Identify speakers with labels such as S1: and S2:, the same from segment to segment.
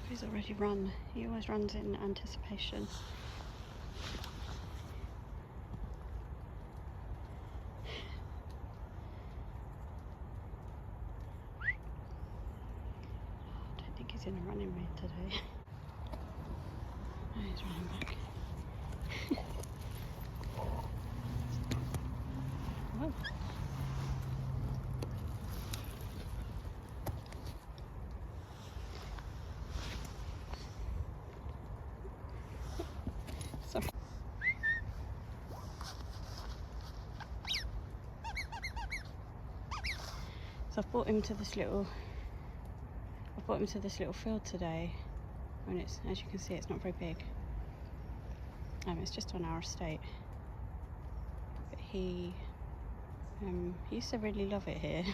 S1: He's already run. He always runs in anticipation. I don't think he's in a running mood today. Oh, he's running back. Oh. Sorry. So I've brought him to this little field today, and it's, as you can see, it's not very big. It's just on our estate. But he used to really love it here,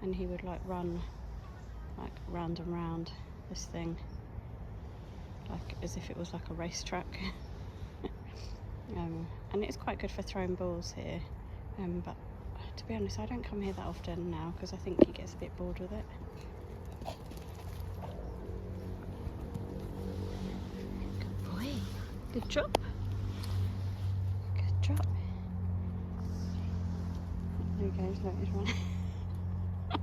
S1: and he would like run like round and round this thing, like as if it was like a racetrack. And it's quite good for throwing balls here, but to be honest, I don't come here that often now because I think he gets a bit bored with it. Good boy. Good job. Good job. There he goes, look, he's running. I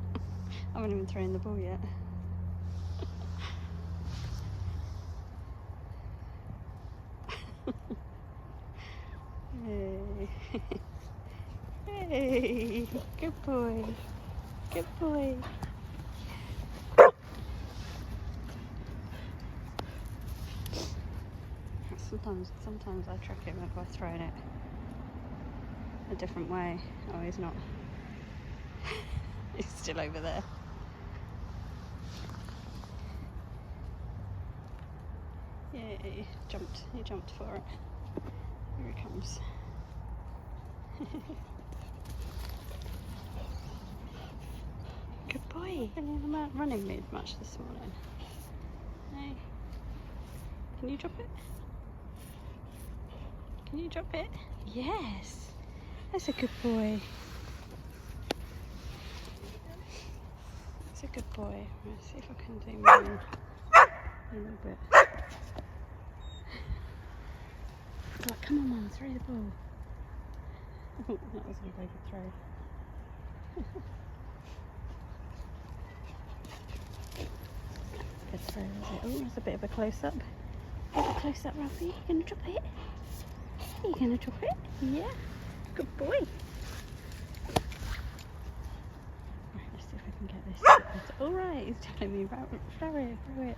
S1: haven't even thrown the ball yet. Hey. Hey, good boy. Good boy. Sometimes I trick him by throwing it a different way. Oh, he's not. He's still over there. Yeah, he jumped for it. Here he comes. Good boy. Been in the running mood much this morning. Hey, can you drop it? Can you drop it? Yes, that's a good boy. That's a good boy. Let's see if I can zoom in a little bit. Like, come on, Mum, throw the ball. Oh, that wasn't a very good throw. Good throw, was it? Oh, there's a bit of a close-up. A bit of a close-up, Ralphie. You gonna drop it? Are you gonna drop it? Yeah. Good boy. Right, let's see if we can get this. Alright, he's telling me, throw it. There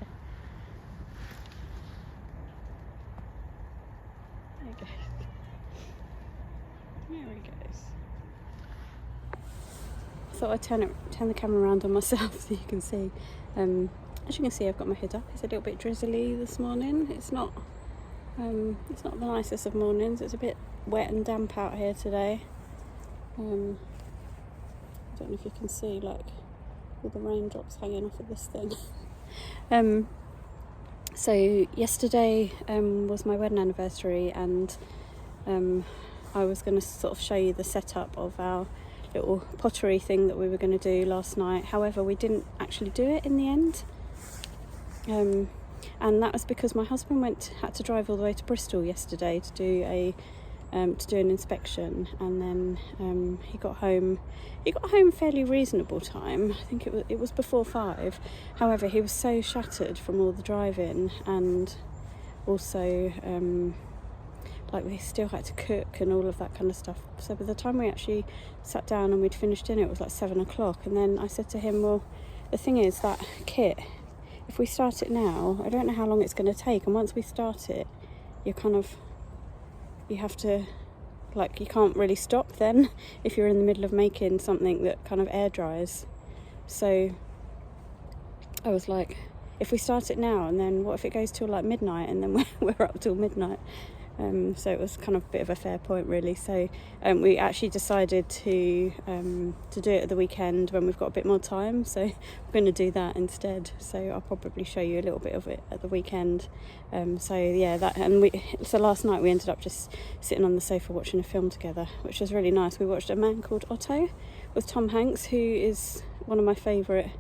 S1: he goes. There he goes. Thought I'd turn the camera around on myself so you can see. As you can see, I've got my hood up. It's a little bit drizzly this morning. It's not the nicest of mornings. It's a bit wet and damp out here today. I don't know if you can see, like, all the raindrops hanging off of this thing. So yesterday was my wedding anniversary, and I was going to sort of show you the setup of our little pottery thing that we were going to do last night. However, we didn't actually do it in the end. And that was because my husband had to drive all the way to Bristol yesterday to do an inspection, and then he got home fairly reasonable time. I think it was before 5. However, he was so shattered from all the driving, and also like we still had to cook and all of that kind of stuff. So by the time we actually sat down and we'd finished dinner, it was like 7 o'clock. And then I said to him, well, the thing is, that kit, if we start it now, I don't know how long it's going to take. And once we start it, you have to, like, you can't really stop then if you're in the middle of making something that kind of air dries. So I was like, if we start it now, and then what if it goes till like midnight, and then we're up till midnight? So it was kind of a bit of a fair point, really. So we actually decided to do it at the weekend when we've got a bit more time. So we're going to do that instead. So I'll probably show you a little bit of it at the weekend. So yeah, so last night we ended up just sitting on the sofa watching a film together, which was really nice. We watched A Man Called Otto with Tom Hanks, who is one of my favourite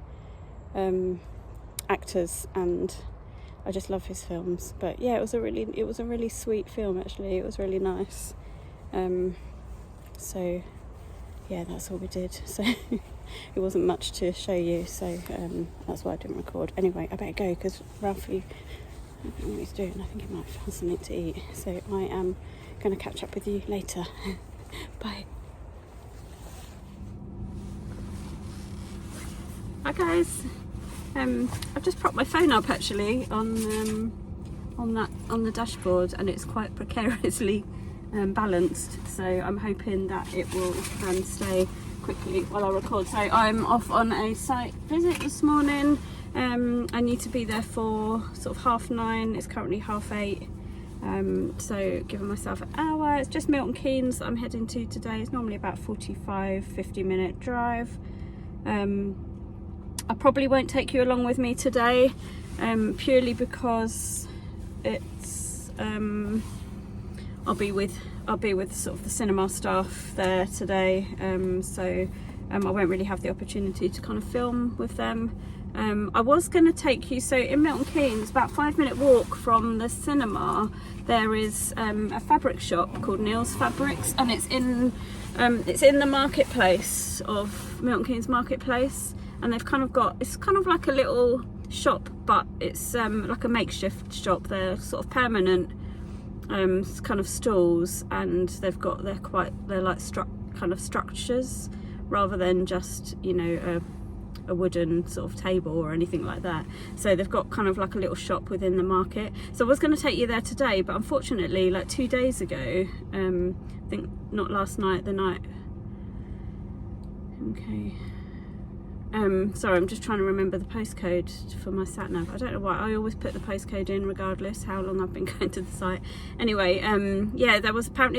S1: actors, and I just love his films. But yeah, it was a really sweet film actually. It was really nice. So yeah, that's all we did. So it wasn't much to show you, so that's why I didn't record. Anyway, I better go because Ralphie, I don't know what he's doing. I think he might have found something to eat. So I am going to catch up with you later. Bye. Hi guys. I've just propped my phone up actually on the dashboard, and it's quite precariously balanced. So I'm hoping that it will stay quickly while I record. So I'm off on a site visit this morning. I need to be there for sort of 9:30. It's currently 8:30. So giving myself an hour. It's just Milton Keynes that I'm heading to today. It's normally about 45-50 minute drive. I probably won't take you along with me today, purely because it's I'll be with sort of the cinema staff there today, so I won't really have the opportunity to kind of film with them. I was going to take you, so in Milton Keynes, about 5-minute walk from the cinema, there is a fabric shop called Neil's Fabrics, and it's in the marketplace of Milton Keynes Marketplace, and they've kind of got, it's kind of like a little shop, but it's like a makeshift shop. They're sort of permanent kind of stalls, and they're like kind of structures rather than just, you know, a wooden sort of table or anything like that. So they've got kind of like a little shop within the market. So I was going to take you there today, but unfortunately, like 2 days ago, I think not last night, the night, okay, sorry, I'm just trying to remember the postcode for my sat nav. I don't know why, I always put the postcode in regardless how long I've been going to the site. Anyway, yeah, there was quite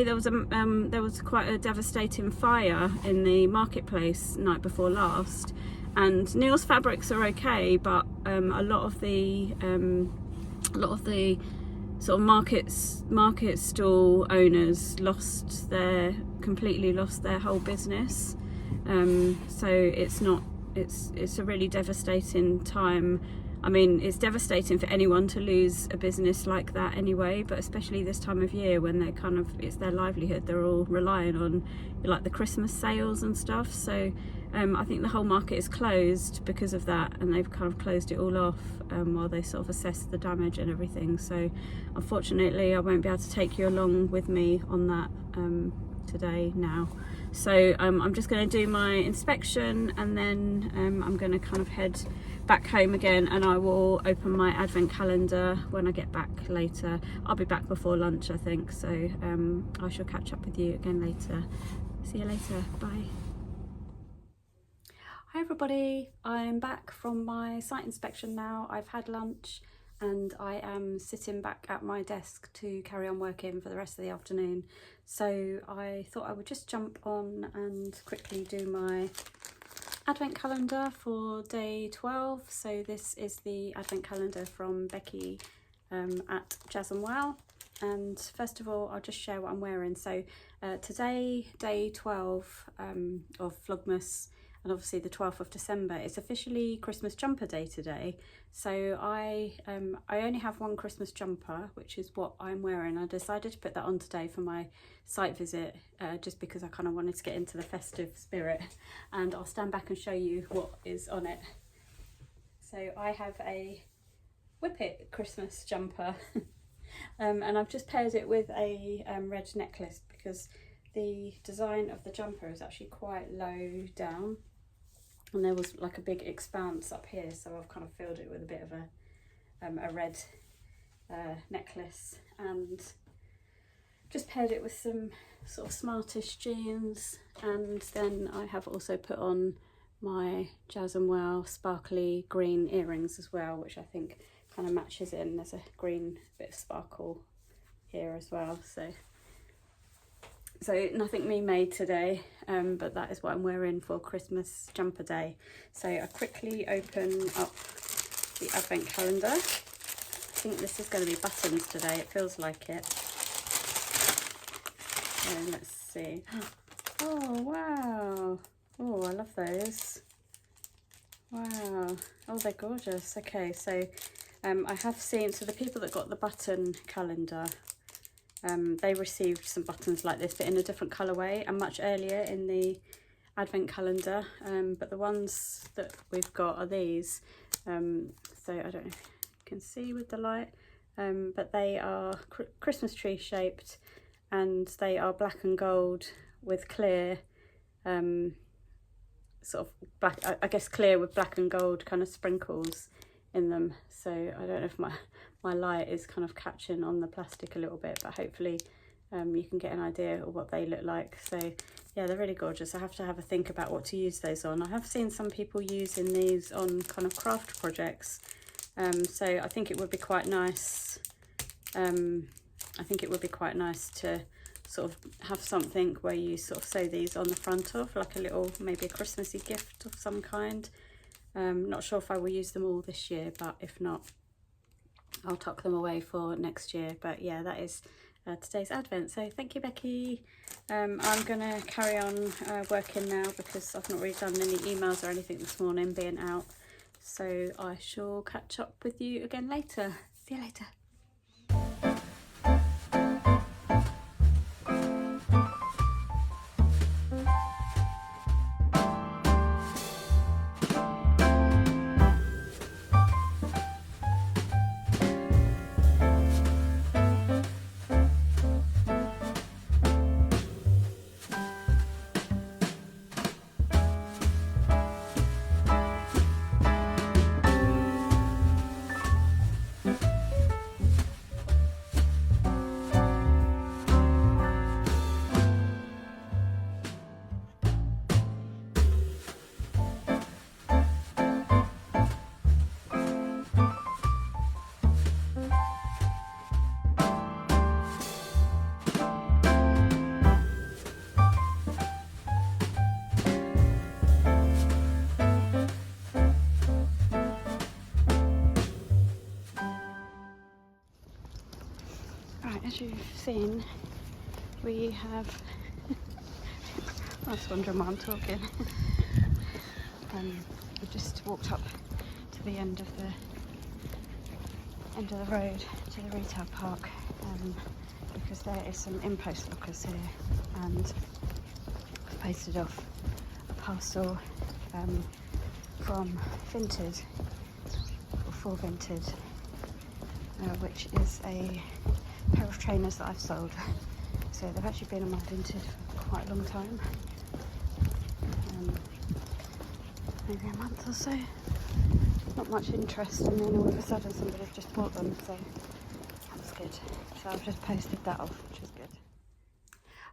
S1: a devastating fire in the marketplace night before last, and Neil's Fabrics are okay, but a lot of the sort of market stall owners completely lost their whole business. So it's a really devastating time. I mean, it's devastating for anyone to lose a business like that anyway, but especially this time of year when they're kind of, it's their livelihood, they're all relying on like the Christmas sales and stuff. So I think the whole market is closed because of that, and they've kind of closed it all off while they sort of assess the damage and everything. So unfortunately I won't be able to take you along with me on that today now. So I'm just going to do my inspection, and then I'm going to kind of head back home again, and I will open my advent calendar when I get back later. I'll be back before lunch, I think, so I shall catch up with you again later. See you later, bye. Hi everybody, I'm back from my site inspection now. I've had lunch and I am sitting back at my desk to carry on working for the rest of the afternoon. So I thought I would just jump on and quickly do my advent calendar for day 12. So this is the advent calendar from Becky at Jazz and Well. And first of all, I'll just share what I'm wearing. So today, day 12 of Vlogmas, and obviously the 12th of December, it's officially Christmas jumper day today. So I only have one Christmas jumper, which is what I'm wearing. I decided to put that on today for my site visit, just because I kind of wanted to get into the festive spirit, and I'll stand back and show you what is on it. So I have a Whippet Christmas jumper, and I've just paired it with a red necklace because the design of the jumper is actually quite low down, and there was like a big expanse up here, so I've kind of filled it with a bit of a red necklace, and just paired it with some sort of smartish jeans. And then I have also put on my Jazz and Well sparkly green earrings as well, which I think kind of matches in. There's a green bit of sparkle here as well, so nothing me made today, but that is what I'm wearing for Christmas jumper day. So I quickly open up the advent calendar. I think this is going to be buttons today, it feels like it. So let's see. Oh wow, oh I love those. Wow, oh they're gorgeous. Okay, so I have seen, so the people that got the button calendar, they received some buttons like this, but in a different colourway and much earlier in the advent calendar. But the ones that we've got are these. So I don't know if you can see with the light, but they are Christmas tree shaped, and they are black and gold with clear, sort of black, I guess clear with black and gold kind of sprinkles in them. So I don't know if my light is kind of catching on the plastic a little bit, but hopefully you can get an idea of what they look like. So yeah, they're really gorgeous. I have to have a think about what to use those on. I have seen some people using these on kind of craft projects, so I think it would be quite nice. I think it would be quite nice to sort of have something where you sort of sew these on the front of, like a little, maybe a Christmassy gift of some kind. Not sure if I will use them all this year, but if not, I'll tuck them away for next year. But yeah, that is today's advent. So thank you, Becky. I'm gonna carry on working now because I've not really done any emails or anything this morning, being out. So I shall catch up with you again later. See you later. Right, as you've seen, we have I was wondering why I'm talking. We just walked up to the end of the road to the retail park, because there is some impost lockers here, and I've posted off a parcel from Vinted, or for Vinted, which is a pair of trainers that I've sold. So they've actually been on my Vinted for quite a long time, maybe a month or so. Not much interest, and then all of a sudden somebody's just bought them, so that was good. So I've just posted that off, which is good.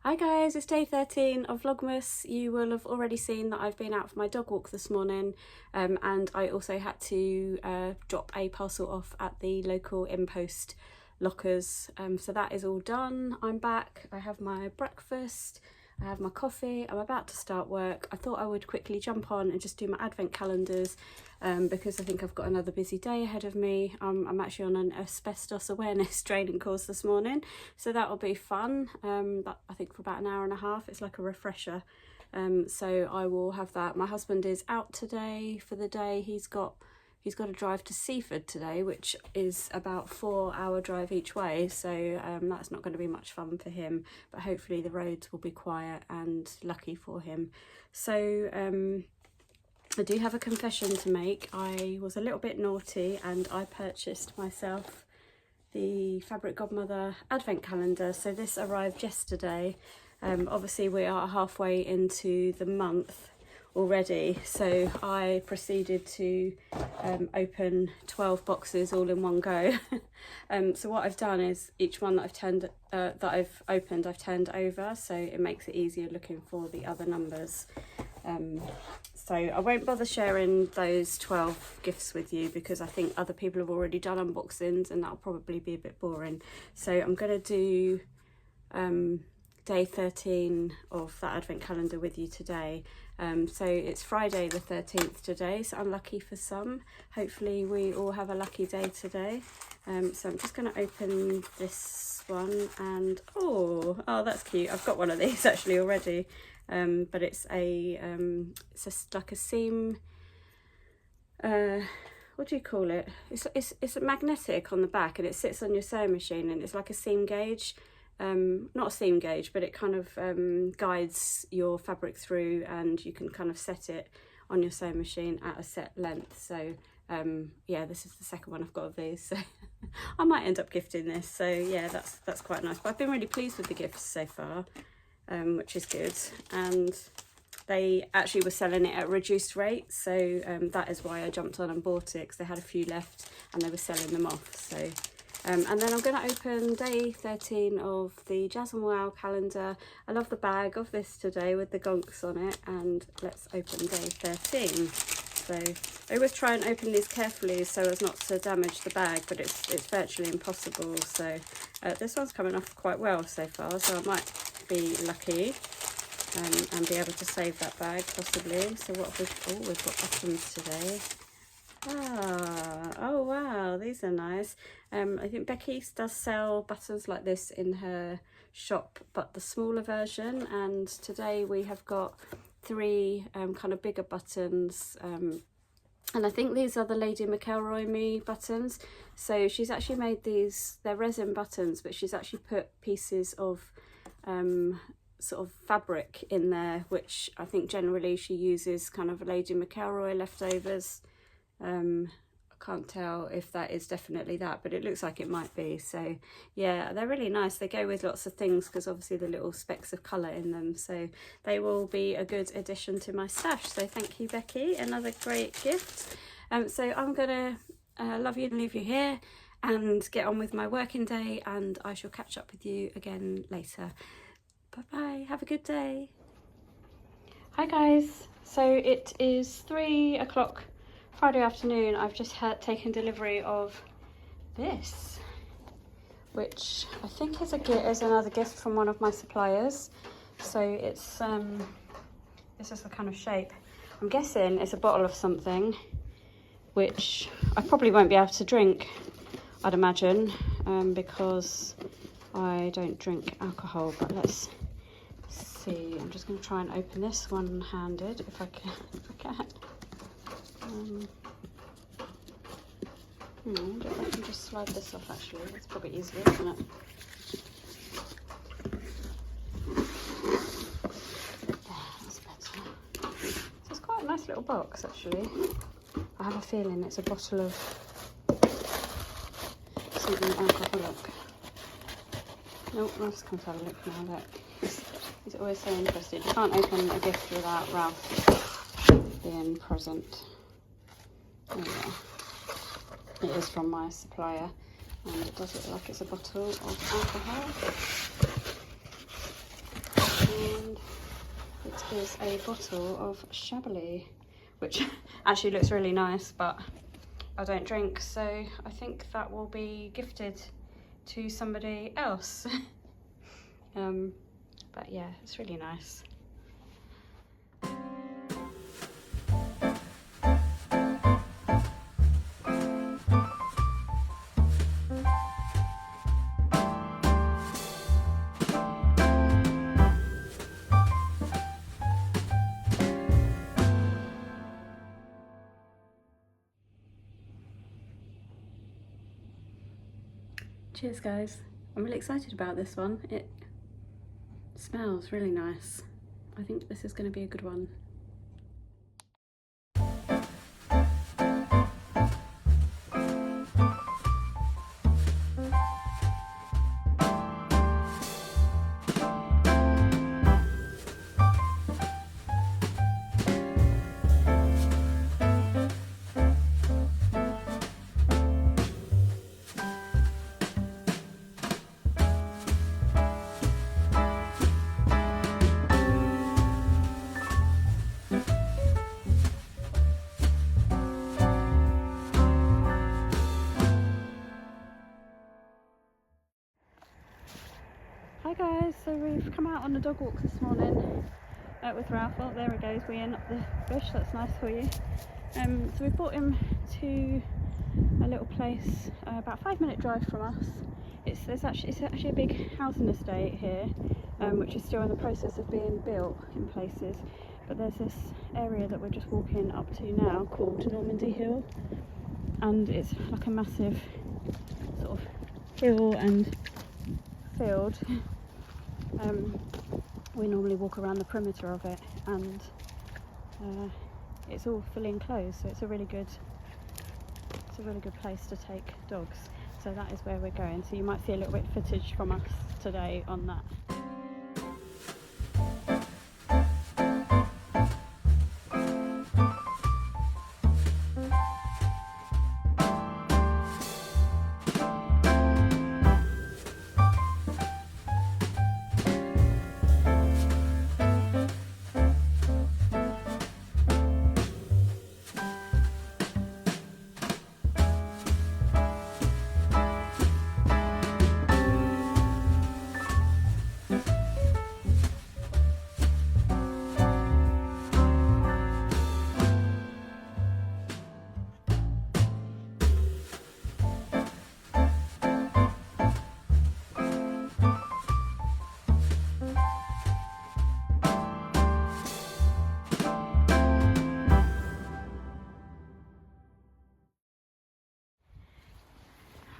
S1: Hi guys, it's day 13 of Vlogmas. You will have already seen that I've been out for my dog walk this morning, and I also had to drop a parcel off at the local impost lockers. So that is all done. I'm back. I have my breakfast, I have my coffee, I'm about to start work. I thought I would quickly jump on and just do my advent calendars, because I think I've got another busy day ahead of me. I'm actually on an asbestos awareness training course this morning, so that'll be fun. I think for about an hour and a half. It's like a refresher, so I will have that. My husband is out today for the day. He's got to drive to Seaford today, which is about 4-hour drive each way, so that's not going to be much fun for him, but hopefully the roads will be quiet, and lucky for him. So I do have a confession to make. I was a little bit naughty and I purchased myself the Fabric Godmother advent calendar. So this arrived yesterday. Obviously we are halfway into the month already, so I proceeded to open 12 boxes all in one go. So what I've done is each one that I've opened, I've turned over, so it makes it easier looking for the other numbers. So I won't bother sharing those 12 gifts with you because I think other people have already done unboxings and that'll probably be a bit boring. So I'm going to do day 13 of that advent calendar with you today. So it's Friday the 13th today, so unlucky for some. Hopefully we all have a lucky day today. So I'm just going to open this one, and oh that's cute. I've got one of these actually already, but it's just like a seam, what do you call it? It's magnetic on the back, and it sits on your sewing machine, and it's like a seam gauge. Not a seam gauge, but it kind of guides your fabric through, and you can kind of set it on your sewing machine at a set length. So yeah, this is the second one I've got of these, so I might end up gifting this. So yeah, that's quite nice. But I've been really pleased with the gifts so far, which is good. And they actually were selling it at a reduced rate, so that is why I jumped on and bought it, because they had a few left and they were selling them off. So and then I'm going to open day 13 of the Jazz and Wow calendar. I love the bag of this today with the gonks on it, and let's open day 13. So I always try and open these carefully so as not to damage the bag, but it's virtually impossible. So this one's coming off quite well so far, so I might be lucky and be able to save that bag possibly. So what have we, oh, we've got buttons today. Oh wow, these are nice. I think Becky does sell buttons like this in her shop, but the smaller version, and today we have got 3 kind of bigger buttons, and I think these are the Lady McElroy Me buttons. So she's actually made these, they're resin buttons, but she's actually put pieces of sort of fabric in there, which I think generally she uses kind of Lady McElroy leftovers. I can't tell if that is definitely that, but it looks like it might be. So yeah, they're really nice. They go with lots of things because obviously the little specks of colour in them, so they will be a good addition to my stash. So thank you, Becky, another great gift. So I'm gonna love you and leave you here and get on with my working day, and I shall catch up with you again later. Bye bye, have a good day. Hi guys, so it is 3 o'clock Friday afternoon. I've just taken delivery of this, which I think is another gift from one of my suppliers. So it's this is the kind of shape. I'm guessing it's a bottle of something, which I probably won't be able to drink, I'd imagine, because I don't drink alcohol. But let's see. I'm just going to try and open this one-handed if I can. I wonder if I can just slide this off. Actually, that's probably easier, isn't it? That's better. So it's quite a nice little box, actually. I have a feeling it's a bottle of something alcoholic. Nope, I'm just going to have a look now. Look, he's always so interested. You can't open a gift without Ralph being present. There we go. It is from my supplier, and it does look like it's a bottle of alcohol. And it is a bottle of Chablis, which actually looks really nice, but I don't drink, so I think that will be gifted to somebody else. But yeah, it's really nice. Cheers guys, I'm really excited about this one. It smells really nice. I think this is going to be a good one. Hi guys, so we've come out on a dog walk this morning with Ralph. Oh, there he goes, weeing up the bush. That's nice for you. So we brought him to a little place about a 5-minute drive from us. It's actually a big housing estate here, which is still in the process of being built in places. But there's this area that we're just walking up to now called Normandy Hill, and it's like a massive sort of hill and field. We normally walk around the perimeter of it, and it's all fully enclosed, so it's a really good place to take dogs. So that is where we're going, so you might see a little bit of footage from us today on that.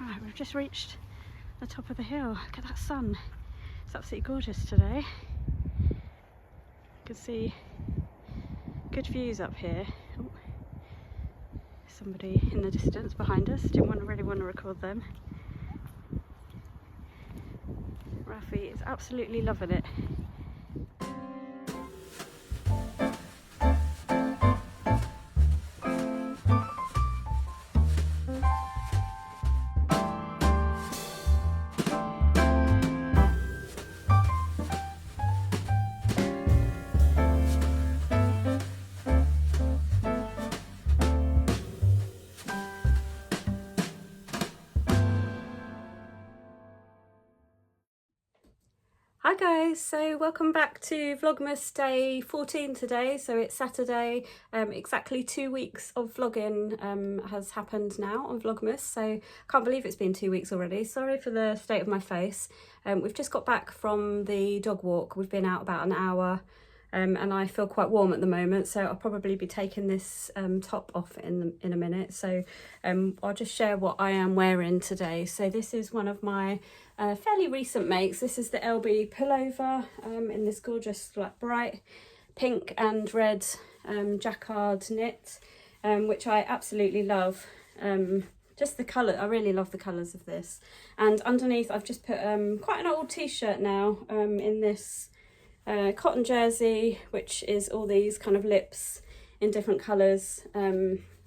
S1: Right, we've just reached the top of the hill. Look at that sun. It's absolutely gorgeous today. You can see good views up here. Oh, somebody in the distance behind us. Didn't really want to record them. Ralphie is absolutely loving it. Hi guys, so welcome back to Vlogmas Day 14 today. So it's Saturday, exactly 2 weeks of vlogging has happened now on Vlogmas, so can't believe it's been 2 weeks already. Sorry for the state of my face. We've just got back from the dog walk. We've been out about an hour, and I feel quite warm at the moment, so I'll probably be taking this top off in a minute. So I'll just share what I am wearing today. So this is one of my fairly recent makes. This is the LB pullover in this gorgeous like bright pink and red jacquard knit, which I absolutely love. Just the colour, I really love the colours of this. And underneath I've just put quite an old t-shirt now in this cotton jersey, which is all these kind of lips in different colours.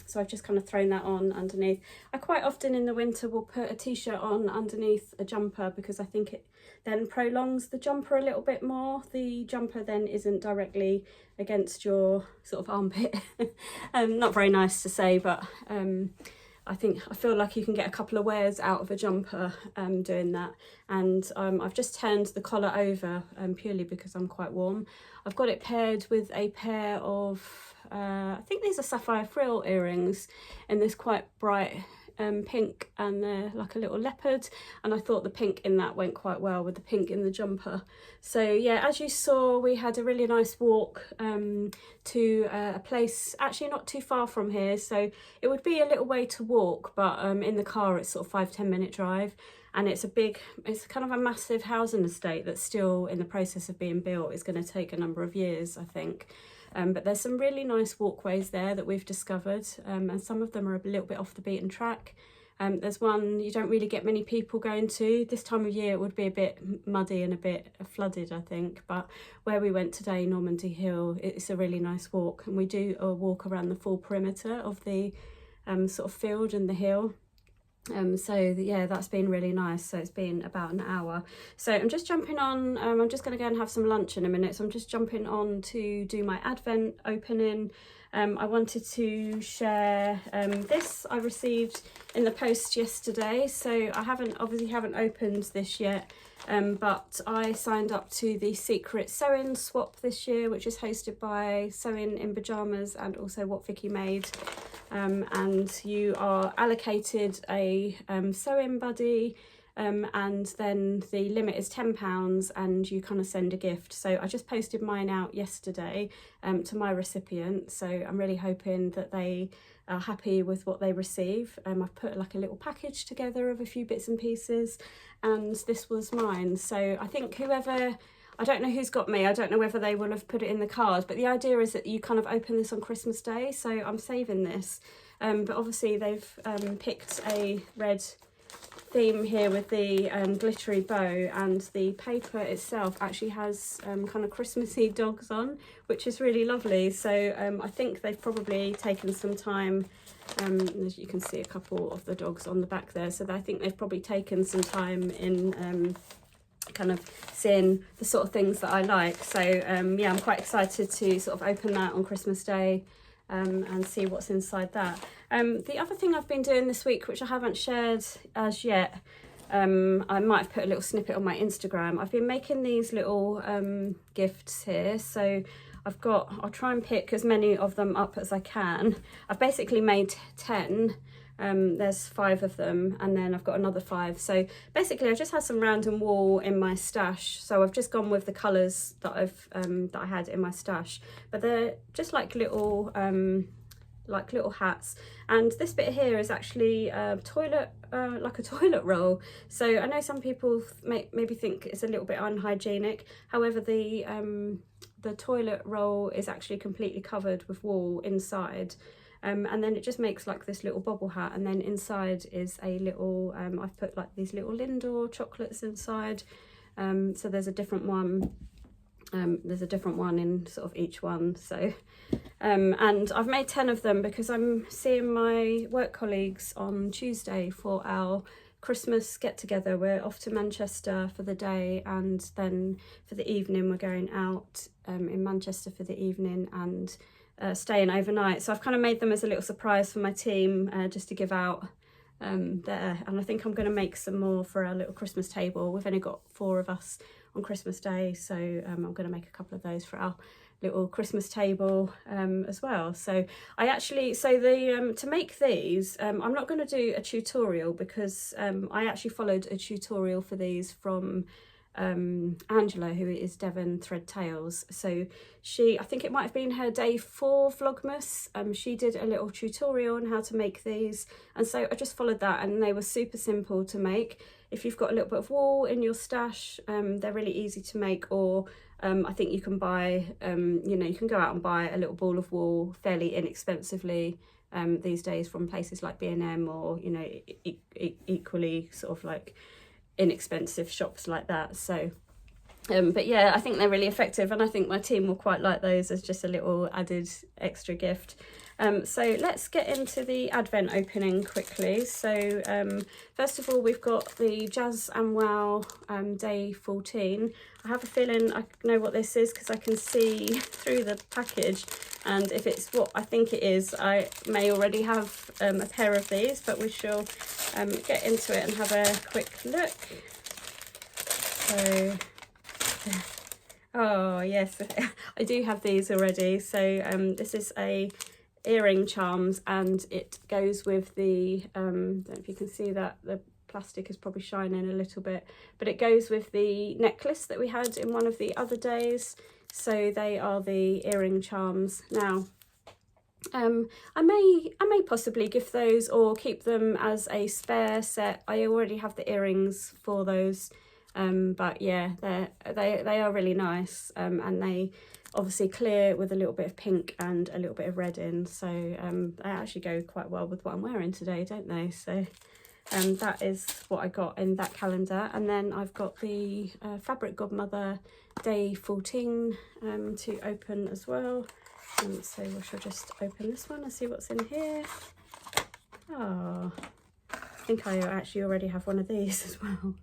S1: So I've just kind of thrown that on underneath. I quite often in the winter will put a t-shirt on underneath a jumper because I think it then prolongs the jumper a little bit more. The jumper then isn't directly against your sort of armpit. Not very nice to say, but I feel like you can get a couple of wears out of a jumper doing that. And I've just turned the collar over purely because I'm quite warm. I've got it paired with a pair of I think these are sapphire frill earrings in this quite bright pink, and they're like a little leopard, and I thought the pink in that went quite well with the pink in the jumper. So yeah, as you saw, we had a really nice walk to a place actually not too far from here, so it would be a little way to walk, but in the car it's sort of 5-10 minute drive. And it's kind of a massive housing estate that's still in the process of being built. It's going to take a number of years, I think. But there's some really nice walkways there that we've discovered, and some of them are a little bit off the beaten track. There's one you don't really get many people going to. This time of year it would be a bit muddy and a bit flooded, I think, but where we went today, Normandy Hill, it's a really nice walk, and we do a walk around the full perimeter of the sort of field and the hill. So yeah, that's been really nice. So it's been about an hour. So I'm just jumping on, I'm just going to go and have some lunch in a minute, so I'm just jumping on to do my Advent opening. I wanted to share this I received in the post yesterday, so I obviously haven't opened this yet, but I signed up to the secret sewing swap this year, which is hosted by Sewing in Pyjamas and also What Vicky Made. And you are allocated a sewing buddy and then the limit is £10 and you kind of send a gift. So I just posted mine out yesterday to my recipient, so I'm really hoping that they are happy with what they receive. I've put like a little package together of a few bits and pieces, and this was mine. So I think whoever, I don't know who's got me, I don't know whether they will have put it in the card, but the idea is that you kind of open this on Christmas Day, so I'm saving this. But obviously they've picked a red theme here with the glittery bow, and the paper itself actually has kind of Christmassy dogs on, which is really lovely. So I think they've probably taken some time, as you can see a couple of the dogs on the back there, so I think they've probably taken some time in kind of seeing the sort of things that I like. So yeah, I'm quite excited to sort of open that on Christmas Day and see what's inside that. The other thing I've been doing this week, which I haven't shared as yet, I might have put a little snippet on my Instagram. I've been making these little gifts here. So I'll try and pick as many of them up as I can. I've basically made 10. There's 5 of them, and then I've got another 5. So basically I just had some random wool in my stash, so I've just gone with the colours that I had in my stash, but they're just like little hats. And this bit here is actually a toilet, like a toilet roll. So I know some people maybe think it's a little bit unhygienic, however the toilet roll is actually completely covered with wool inside. And then it just makes like this little bobble hat, and then inside is a little, I've put like these little Lindor chocolates inside. So there's a different one. There's a different one in sort of each one. So, and I've made 10 of them because I'm seeing my work colleagues on Tuesday for our Christmas get together. We're off to Manchester for the day, and then for the evening we're going out in Manchester for the evening and staying overnight. So I've kind of made them as a little surprise for my team, just to give out there. And I think I'm going to make some more for our little Christmas table. We've only got 4 of us on Christmas Day, so I'm going to make a couple of those for our little Christmas table as well. So I actually, to make these, I'm not going to do a tutorial because I actually followed a tutorial for these from Angela, who is Devon Thread Tales. So I think it might have been her day 4 Vlogmas. She did a little tutorial on how to make these, and so I just followed that, and they were super simple to make. If you've got a little bit of wool in your stash, they're really easy to make. Or I think you can buy, you can go out and buy a little ball of wool fairly inexpensively these days from places like B&M, or equally sort of like inexpensive shops like that. So but yeah, I think they're really effective, and I think my team will quite like those as just a little added extra gift. So let's get into the Advent opening quickly. So first of all, we've got the Jazz and Wow day 14. I have a feeling I know what this is because I can see through the package, and if it's what I think it is, I may already have a pair of these, but we shall get into it and have a quick look. So oh yes, I do have these already. So this is a earring charms, and it goes with the don't know if you can see that the plastic is probably shining a little bit, but it goes with the necklace that we had in one of the other days. So they are the earring charms. Now I may possibly gift those or keep them as a spare set. I already have the earrings for those, but yeah, they are really nice, and they obviously clear with a little bit of pink and a little bit of red in, so they actually go quite well with what I'm wearing today, don't they? So that is what I got in that calendar. And then I've got the Fabric Godmother day 14 to open as well. So we shall just open this one and see what's in here. Oh, I think I actually already have one of these as well.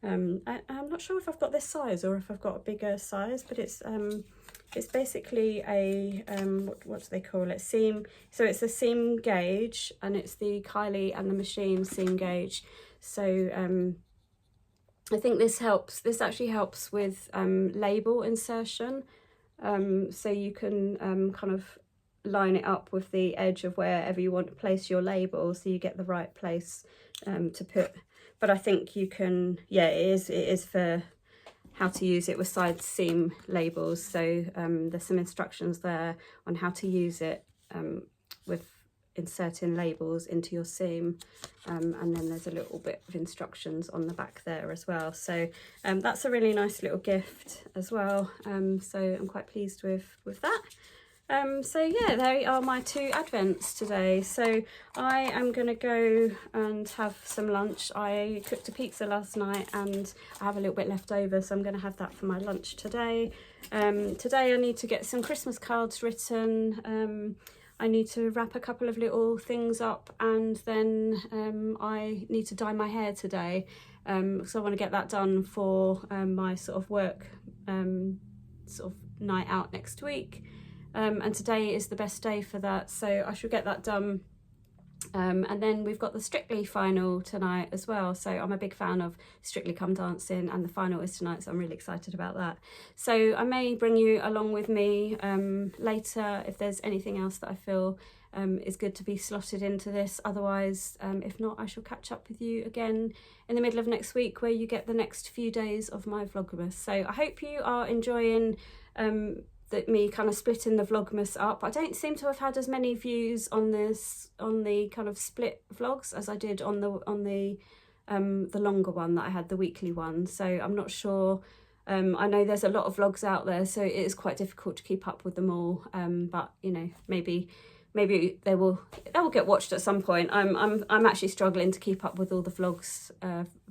S1: I'm not sure if I've got this size or if I've got a bigger size, but it's basically a what do they call it, seam. So it's a seam gauge, and it's the Kylie and the Machine seam gauge. So I think this actually helps with label insertion. So you can kind of line it up with the edge of wherever you want to place your label, so you get the right place to but I think you can, yeah, it is for how to use it with side seam labels. So there's some instructions there on how to use it with inserting labels into your seam, and then there's a little bit of instructions on the back there as well. So that's a really nice little gift as well. So I'm quite pleased with that. So yeah, they are my 2 advents today. So I am going to go and have some lunch. I cooked a pizza last night and I have a little bit left over, so I'm going to have that for my lunch today. Today I need to get some Christmas cards written. I need to wrap a couple of little things up, and then I need to dye my hair today. So I want to get that done for my sort of work sort of night out next week. And today is the best day for that, so I should get that done. And then we've got the Strictly final tonight as well, so I'm a big fan of Strictly Come Dancing, and the final is tonight, so I'm really excited about that. So I may bring you along with me later if there's anything else that I feel is good to be slotted into this. Otherwise, if not, I shall catch up with you again in the middle of next week, where you get the next few days of my Vlogmas. So I hope you are enjoying me kind of splitting the Vlogmas up. I don't seem to have had as many views on the kind of split vlogs as I did on the longer one that I had, the weekly one. So I'm not sure. I know there's a lot of vlogs out there, so it is quite difficult to keep up with them all. But you know, maybe they will get watched at some point. I'm actually struggling to keep up with all the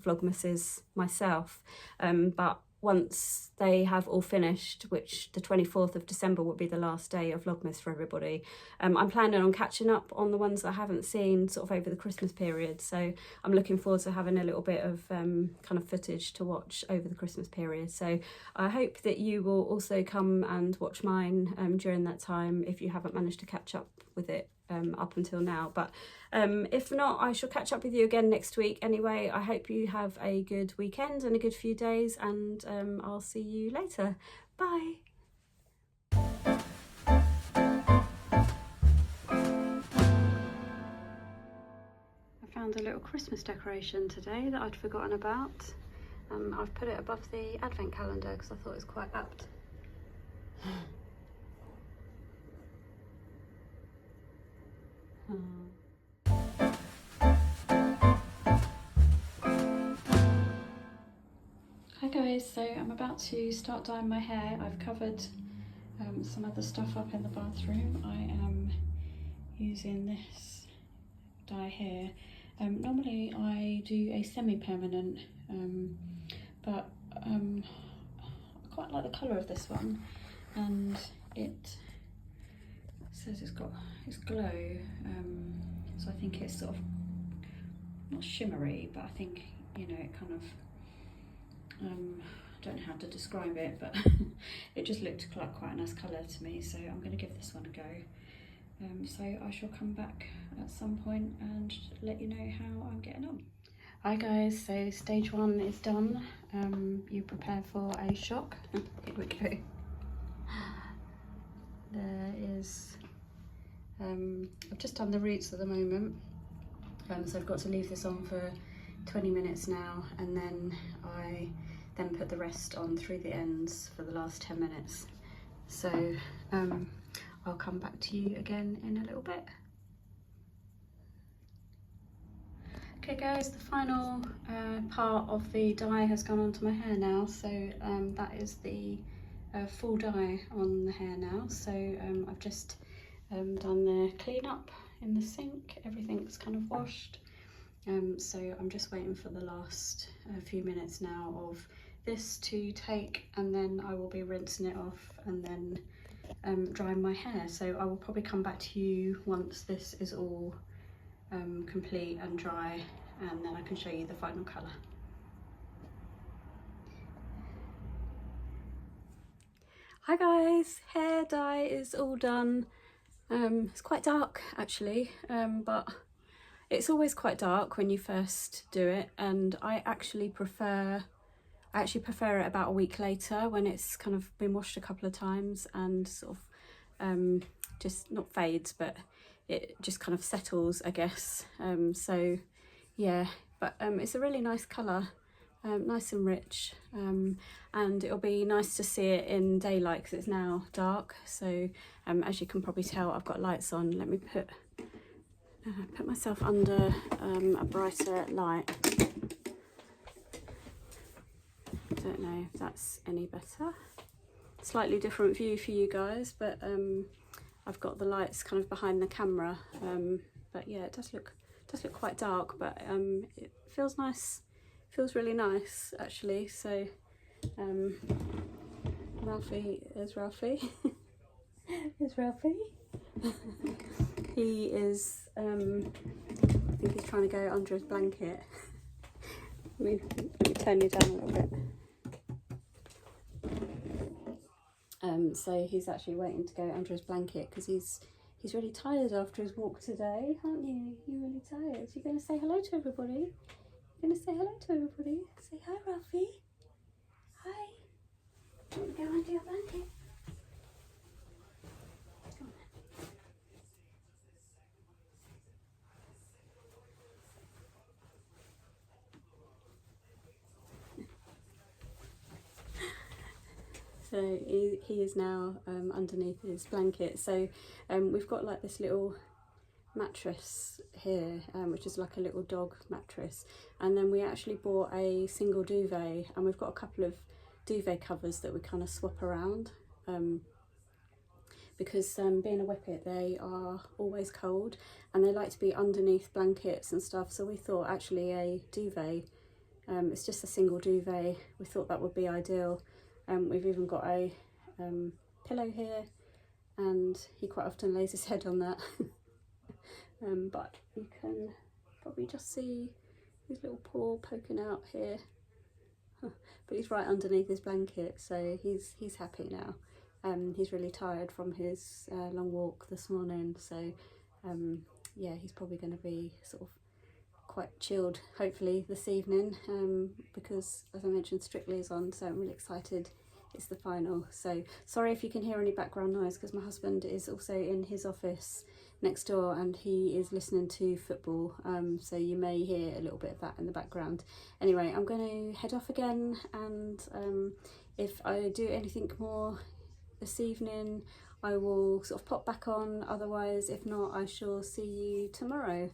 S1: vlogmases myself. But once they have all finished, which the 24th of December will be the last day of Vlogmas for everybody, I'm planning on catching up on the ones that I haven't seen sort of over the Christmas period. So I'm looking forward to having a little bit of kind of footage to watch over the Christmas period. So I hope that you will also come and watch mine during that time if you haven't managed to catch up with it up until now. But if not, I shall catch up with you again next week anyway. I hope you have a good weekend and a good few days, and I'll see you later. Bye. I found a little Christmas decoration today that I'd forgotten about. I've put it above the advent calendar because I thought it was quite apt. Hi guys, so I'm about to start dyeing my hair. I've covered some of the stuff up in the bathroom. I am using this dye here. Normally I do a semi-permanent, but I quite like the colour of this one, and it says it's glow, so I think it's sort of not shimmery, but I think, you know, it kind of I don't know how to describe it, but it just looked like quite a nice colour to me, so I'm going to give this one a go. So I shall come back at some point and let you know how I'm getting on. Hi guys, so stage 1 is done. You prepare for a shock. Here we go. There is I've just done the roots at the moment, so I've got to leave this on for 20 minutes now, and then I put the rest on through the ends for the last 10 minutes. So I'll come back to you again in a little bit. Okay guys, the final part of the dye has gone onto my hair now, so that is the full dye on the hair now. So I've just done the clean up in the sink, everything's kind of washed. So I'm just waiting for the last few minutes now of this to take, and then I will be rinsing it off and then drying my hair. So I will probably come back to you once this is all complete and dry, and then I can show you the final colour. Hi guys, hair dye is all done. It's quite dark actually, but it's always quite dark when you first do it, and I actually prefer it about a week later when it's kind of been washed a couple of times and sort of just not fades, but it just kind of settles, I guess. So yeah, but it's a really nice colour, nice and rich, and it'll be nice to see it in daylight because it's now dark. So as you can probably tell, I've got lights on. Let me put myself under a brighter light. I don't know if that's any better. Slightly different view for you guys, but I've got the lights kind of behind the camera, but yeah, it does look quite dark, but it feels nice, feels really nice actually. So Ralphie is Ralphie. Is Ralphie. He is, I think he's trying to go under his blanket. Let me turn you down a little bit. So he's actually waiting to go under his blanket because he's really tired after his walk today, aren't you? You're really tired. You're going to say hello to everybody? You're going to say hello to everybody? Say hi, Ralphie. Hi. Do you want to go under your blanket? Come on. So he is now underneath his blanket. So we've got like this little mattress here, which is like a little dog mattress, and then we actually bought a single duvet, and we've got a couple of duvet covers that we kind of swap around, because being a whippet, they are always cold and they like to be underneath blankets and stuff. So we thought actually a duvet, it's just a single duvet, we thought that would be ideal. We've even got a pillow here, and he quite often lays his head on that. But you can probably just see his little paw poking out here. But he's right underneath his blanket, so he's happy now. He's really tired from his long walk this morning, so yeah, he's probably going to be sort of quite chilled hopefully this evening, because as I mentioned, Strictly is on, so I'm really excited. It's the final. So sorry if you can hear any background noise, because my husband is also in his office next door and he is listening to football, so you may hear a little bit of that in the background. Anyway, I'm going to head off again, and if I do anything more this evening I will sort of pop back on, otherwise if not I shall see you tomorrow.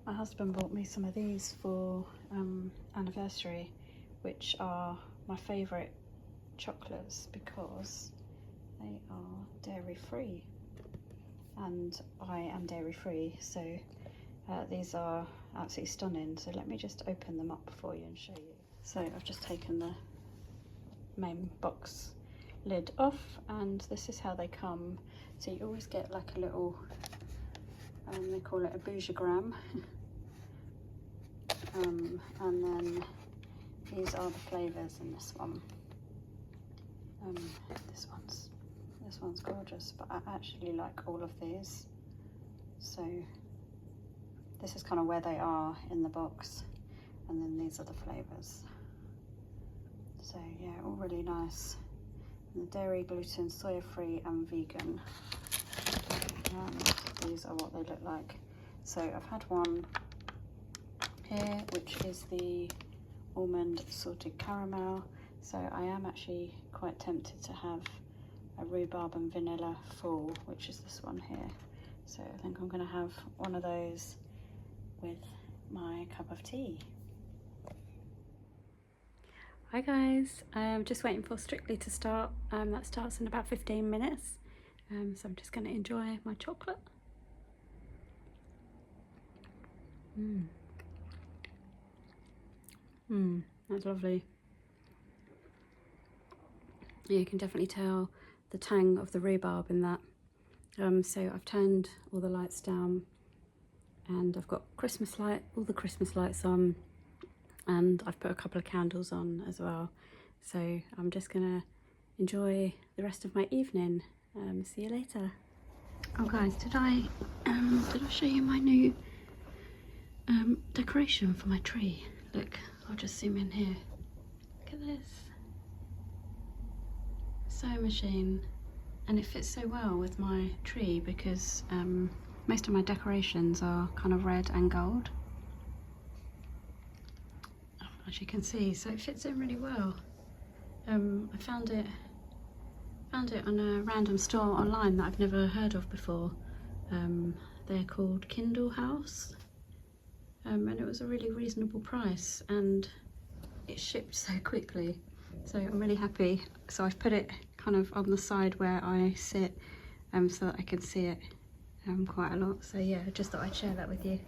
S1: My husband bought me some of these for anniversary, which are my favourite chocolates because they are dairy free, and I am dairy free, so these are absolutely stunning. So let me just open them up for you and show you. So I've just taken the main box lid off, and this is how they come. So you always get like a little, they call it a bougigram. And then these are the flavours in this one. This one's gorgeous, but I actually like all of these. So this is kind of where they are in the box, and then these are the flavours. So yeah, all really nice. And the dairy, gluten, soya free and vegan. And these are what they look like. So I've had one here, which is the almond salted caramel. So I am actually quite tempted to have a rhubarb and vanilla full, which is this one here. So I think I'm going to have one of those with my cup of tea. Hi guys, I'm just waiting for Strictly to start. That starts in about 15 minutes. So I'm just going to enjoy my chocolate. That's lovely. You can definitely tell the tang of the rhubarb in that. So I've turned all the lights down, and I've got all the Christmas lights on, and I've put a couple of candles on as well. So I'm just gonna enjoy the rest of my evening. See you later. Oh guys, did I show you my new decoration for my tree? Look, I'll just zoom in here. Look at this. Sewing machine, and it fits so well with my tree because most of my decorations are kind of red and gold, as you can see, so it fits in really well. I found it on a random store online that I've never heard of before. They're called Kindle House, and it was a really reasonable price, and it shipped so quickly, so I'm really happy. So I've put it kind of on the side where I sit, so that I can see it quite a lot. So yeah, I just thought I'd share that with you.